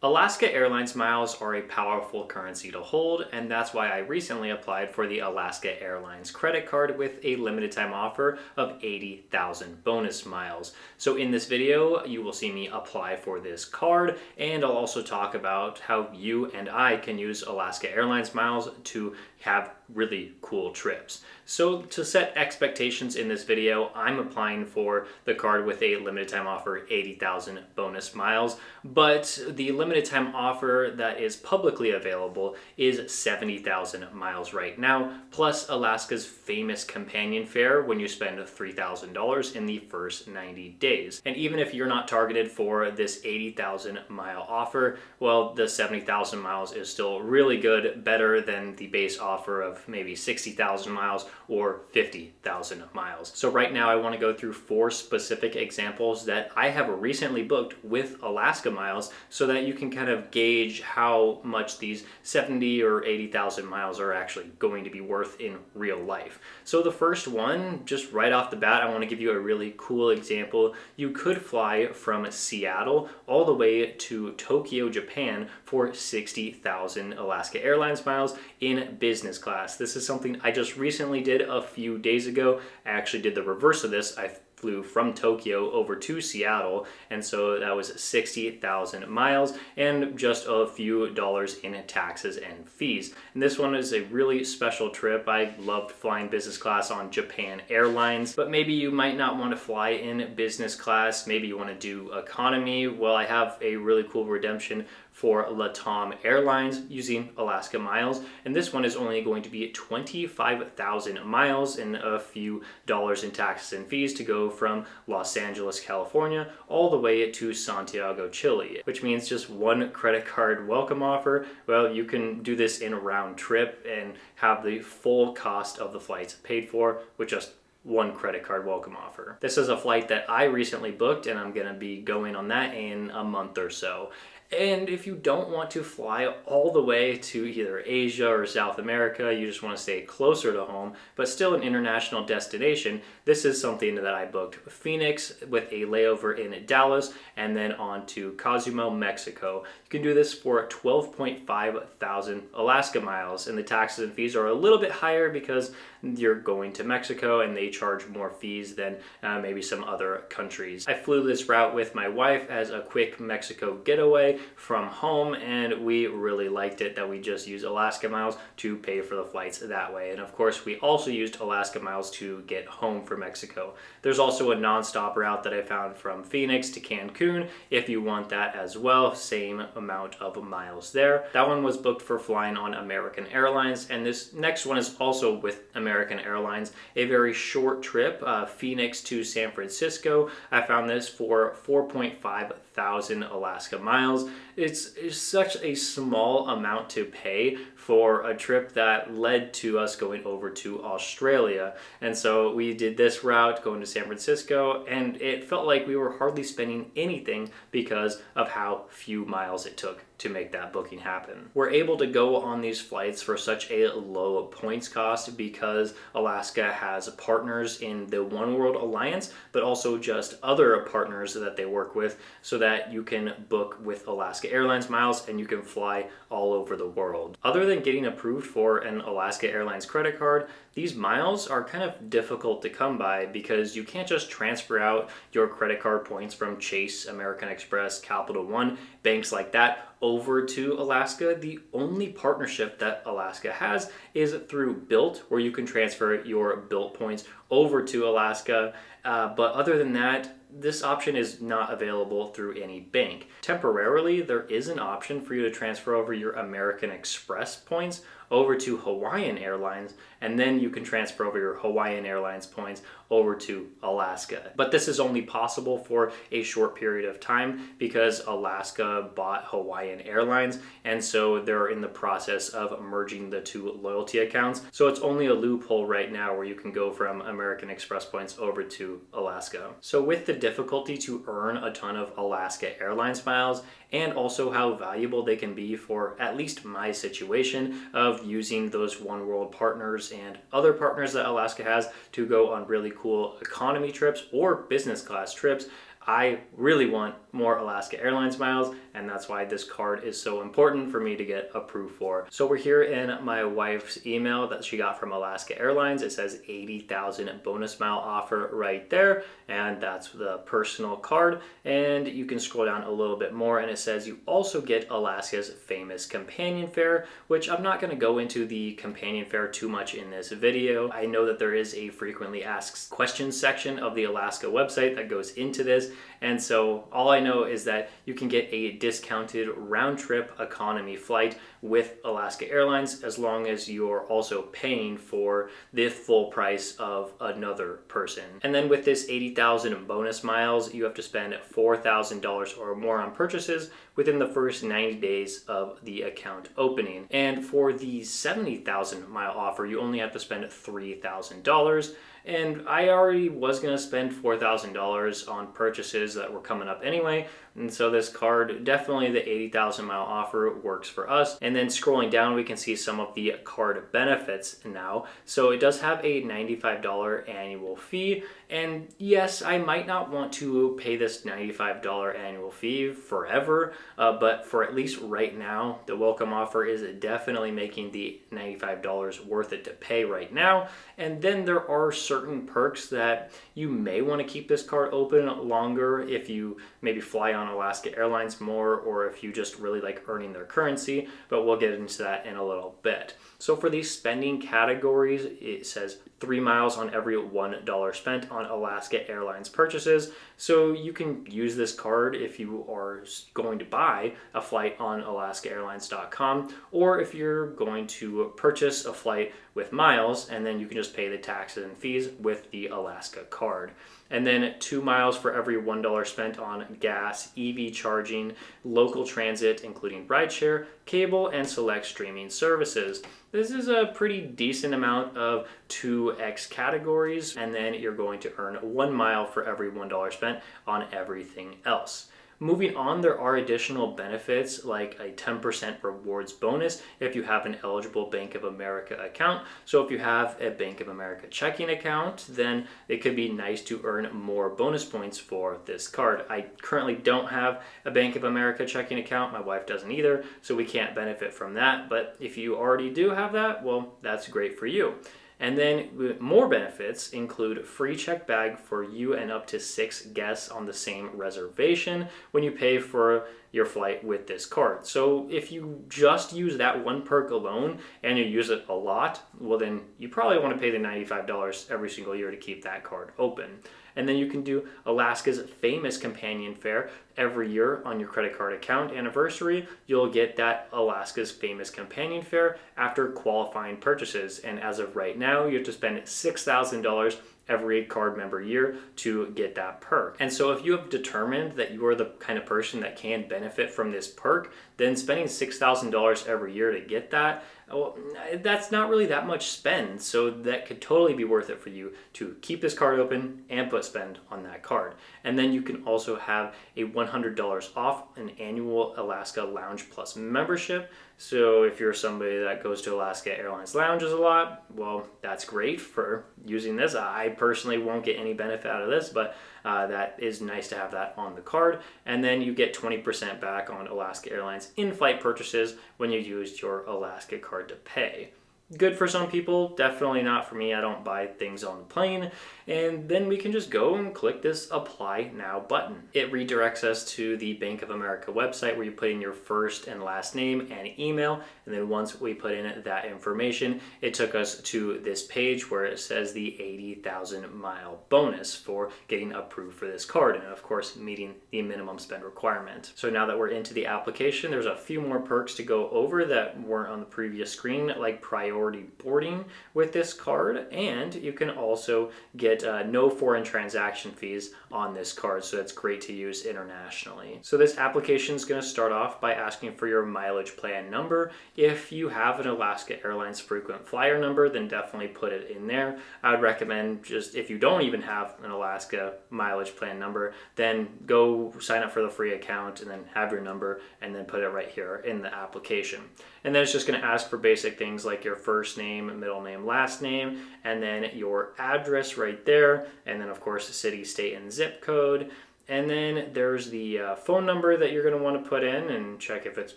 Alaska Airlines miles are a powerful currency to hold, and that's why I recently applied for the Alaska Airlines credit card with a limited time offer of 80,000 bonus miles. So in this video, you will see me apply for this card, and I'll also talk about how you and I can use Alaska Airlines miles to have really cool trips. So to set expectations in this video, I'm applying for the card with a limited time offer, 80,000 bonus miles, but the limited time offer that is publicly available is 70,000 miles right now, plus Alaska's famous companion fare when you spend $3,000 in the first 90 days. And even if you're not targeted for this 80,000 mile offer, well, the 70,000 miles is still really good, better than the base offer of maybe 60,000 miles or 50,000 miles. So right now I want to go through 4 specific examples that I have recently booked with Alaska miles so that you can kind of gauge how much these 70 or 80,000 miles are actually going to be worth in real life. So the first one, just right off the bat, I want to give you a really cool example. You could fly from Seattle all the way to Tokyo, Japan for 60,000 Alaska Airlines miles in business class. This is something I just recently did a few days ago. I actually did the reverse of this. I flew from Tokyo over to Seattle, and so that was 60,000 miles and just a few dollars in taxes and fees. And this one is a really special trip. I loved flying business class on Japan Airlines, but maybe you might not want to fly in business class. Maybe you want to do economy. Well, I have a really cool redemption for LATAM Airlines using Alaska miles, and this one is only going to be 25,000 miles and a few dollars in taxes and fees to go from Los Angeles, California, all the way to Santiago, Chile, which means just one credit card welcome offer. Well, you can do this in a round trip and have the full cost of the flights paid for with just one credit card welcome offer. This is a flight that I recently booked, and I'm gonna be going on that in a month or so. And if you don't want to fly all the way to either Asia or South America, you just want to stay closer to home, but still an international destination, this is something that I booked. Phoenix with a layover in Dallas and then on to Cozumel, Mexico. You can do this for 12.5 thousand Alaska miles, and the taxes and fees are a little bit higher because you're going to Mexico and they charge more fees than maybe some other countries. I flew this route with my wife as a quick Mexico getaway from home, and we really liked it that we just used Alaska miles to pay for the flights that way. And of course, we also used Alaska miles to get home from Mexico. There's also a non-stop route that I found from Phoenix to Cancun if you want that as well, same amount of miles there. That one was booked for flying on American Airlines, and this next one is also with American Airlines, a very short trip, Phoenix to San Francisco. I found this for 4.5 thousand Alaska miles. It's such a small amount to pay for a trip that led to us going over to Australia. And so we did this route going to San Francisco, and it felt like we were hardly spending anything because of how few miles it took to make that booking happen. We're able to go on these flights for such a low points cost because Alaska has partners in the One World Alliance, but also just other partners that they work with so that you can book with Alaska Airlines miles and you can fly all over the world. Other than getting approved for an Alaska Airlines credit card, these miles are kind of difficult to come by because you can't just transfer out your credit card points from Chase, American Express, Capital One, banks like that over to Alaska. The only partnership that Alaska has is through Bilt, where you can transfer your Bilt points over to Alaska. But other than that, this option is not available through any bank. Temporarily, there is an option for you to transfer over your American Express points over to Hawaiian Airlines, and then you can transfer over your Hawaiian Airlines points over to Alaska. But this is only possible for a short period of time because Alaska bought Hawaiian Airlines, and so they're in the process of merging the two loyalty accounts. So it's only a loophole right now where you can go from American Express points over to Alaska. So with the difficulty to earn a ton of Alaska Airlines miles, and also how valuable they can be for at least my situation of using those One World partners and other partners that Alaska has to go on really cool economy trips or business class trips, I really want more Alaska Airlines miles, and that's why this card is so important for me to get approved for. So we're here in my wife's email that she got from Alaska Airlines. It says 80,000 bonus mile offer right there, and that's the personal card. And you can scroll down a little bit more, and it says you also get Alaska's famous companion fare, which I'm not going to go into the companion fare too much in this video. I know that there is a frequently asked questions section of the Alaska website that goes into this, and so all I know is that you can get a discounted round-trip economy flight with Alaska Airlines as long as you're also paying for the full price of another person. And then with this 80,000 bonus miles, you have to spend $4,000 or more on purchases within the first 90 days of the account opening. And for the 70,000 mile offer, you only have to spend $3,000. And I already was going to spend $4,000 on purchases that were coming up anyway. And so this card, definitely the 80,000 mile offer works for us. And then scrolling down, we can see some of the card benefits now. So it does have a $95 annual fee. And yes, I might not want to pay this $95 annual fee forever, but for at least right now, the welcome offer is definitely making the $95 worth it to pay right now. And then there are certain perks that you may want to keep this card open longer if you maybe fly on Alaska Airlines more, or if you just really like earning their currency, but we'll get into that in a little bit. So for these spending categories, it says 3 miles on every $1 spent on Alaska Airlines purchases. So you can use this card if you are going to buy a flight on alaskaairlines.com, or if you're going to purchase a flight with miles, and then you can just pay the taxes and fees with the Alaska card. And then 2 miles for every $1 spent on gas, EV charging, local transit, including rideshare, cable, and select streaming services. This is a pretty decent amount of 2x categories, and then you're going to earn 1 mile for every $1 spent on everything else. Moving on, there are additional benefits like a 10% rewards bonus if you have an eligible Bank of America account. So if you have a Bank of America checking account, then it could be nice to earn more bonus points for this card. I currently don't have a Bank of America checking account. My wife doesn't either, so we can't benefit from that. But if you already do have that, well, that's great for you. And then more benefits include free check bag for you and up to 6 guests on the same reservation when you pay for your flight with this card. So if you just use that one perk alone and you use it a lot, well then you probably want to pay the $95 every single year to keep that card open. And then you can do Alaska's famous companion fare every year on your credit card account anniversary. You'll get that Alaska's famous companion fare after qualifying purchases. And as of right now, you have to spend $6,000 every card member year to get that perk. And so if you have determined that you are the kind of person that can benefit from this perk, then spending $6,000 every year to get that, well, that's not really that much spend. So that could totally be worth it for you to keep this card open and put spend on that card. And then you can also have a $100 off an annual Alaska Lounge Plus membership. So if you're somebody that goes to Alaska Airlines lounges a lot, well, that's great for using this. I personally won't get any benefit out of this, but that is nice to have that on the card. And then you get 20% back on Alaska Airlines in-flight purchases when you use your Alaska card to pay. Good for some people, definitely not for me. I don't buy things on the plane. And then we can just go and click this Apply Now button. It redirects us to the Bank of America website where you put in your first and last name and email. And then once we put in that information, it took us to this page where it says the 80,000 mile bonus for getting approved for this card. And of course, meeting the minimum spend requirement. So now that we're into the application, there's a few more perks to go over that weren't on the previous screen, like priority boarding with this card, and you can also get no foreign transaction fees on this card, so that's great to use internationally. So this application is going to start off by asking for your mileage plan number. If you have an Alaska Airlines frequent flyer number, then definitely put it in there. I would recommend, just if you don't even have an Alaska mileage plan number, then go sign up for the free account and then have your number and then put it right here in the application. And then it's just going to ask for basic things like your first name, middle name, last name, and then your address right there. And then of course the city, state, and zip code. And then there's the phone number that you're going to want to put in and check if it's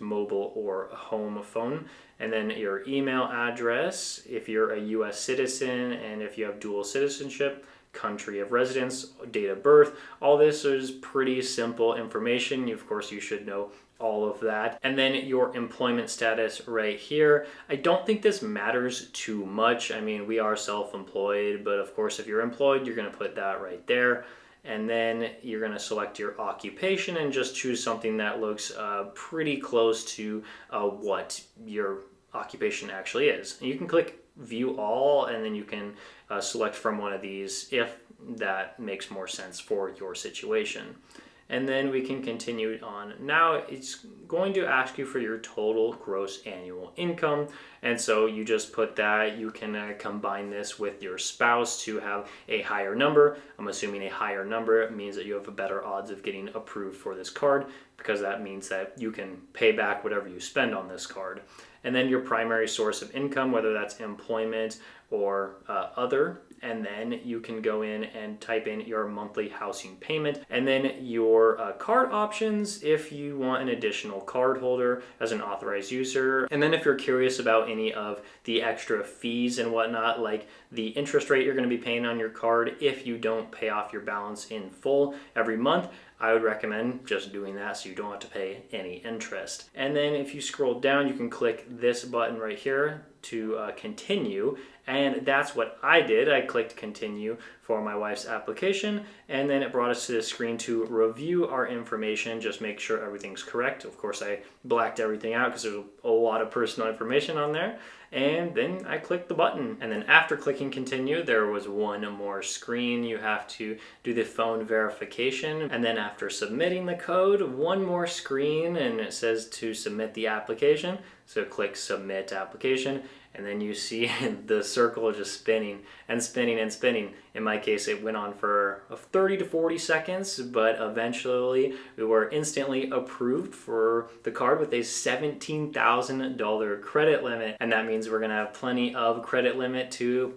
mobile or a home phone. And then your email address, if you're a US citizen and if you have dual citizenship, country of residence, date of birth. All this is pretty simple information. Of course, you should know all of that. And then your employment status right here. I don't think this matters too much. I mean, we are self-employed, but of course, if you're employed, you're going to put that right there. And then you're going to select your occupation and just choose something that looks pretty close to what your occupation actually is. And you can click view all, and then you can select from one of these if that makes more sense for your situation. And then we can continue on. Now it's going to ask you for your total gross annual income. And so you just put that. You can combine this with your spouse to have a higher number. I'm assuming a higher number means that you have a better odds of getting approved for this card, because that means that you can pay back whatever you spend on this card. And then your primary source of income, whether that's employment or other. And then you can go in and type in your monthly housing payment, and then your card options if you want an additional card holder as an authorized user. And then if you're curious about any of the extra fees and whatnot, like the interest rate you're going to be paying on your card if you don't pay off your balance in full every month, I would recommend just doing that so you don't have to pay any interest. And then if you scroll down, you can click this button right here to continue. And that's what I did. I clicked continue for my wife's application, and then it brought us to the screen to review our information, just make sure everything's correct. Of course, I blacked everything out because there's a lot of personal information on there. And then I clicked the button. And then after clicking continue, there was one more screen. You have to do the phone verification. And then after submitting the code, one more screen, and it says to submit the application. So click submit application. And then you see the circle just spinning and spinning and spinning. In my case, it went on for 30 to 40 seconds, but eventually we were instantly approved for the card with a $17,000 credit limit. And that means we're gonna have plenty of credit limit to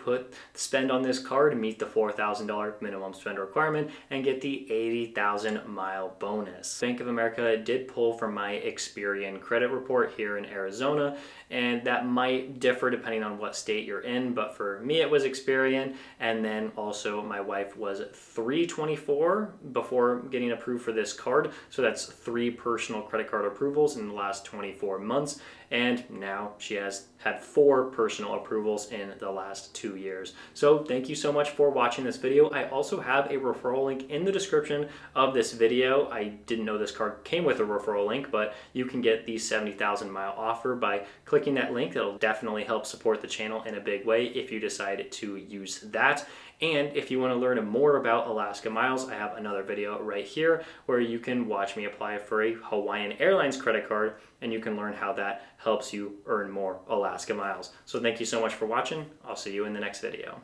spend on this card, meet the $4,000 minimum spend requirement, and get the 80,000 mile bonus. Bank of America did pull from my Experian credit report here in Arizona, and that might differ depending on what state you're in, but for me it was Experian. And then also my wife was 324 before getting approved for this card, so that's 3 personal credit card approvals in the last 24 months, and now she has had 4 personal approvals in the last 2 years. So thank you so much for watching this video. I also have a referral link in the description of this video. I didn't know this card came with a referral link, but you can get the 70,000 mile offer by clicking that link. That'll definitely help support the channel in a big way if you decide to use that. And if you want to learn more about Alaska Miles, I have another video right here where you can watch me apply for a Hawaiian Airlines credit card, and you can learn how that helps you earn more Alaska Miles. So thank you so much for watching. I'll see you in the next video.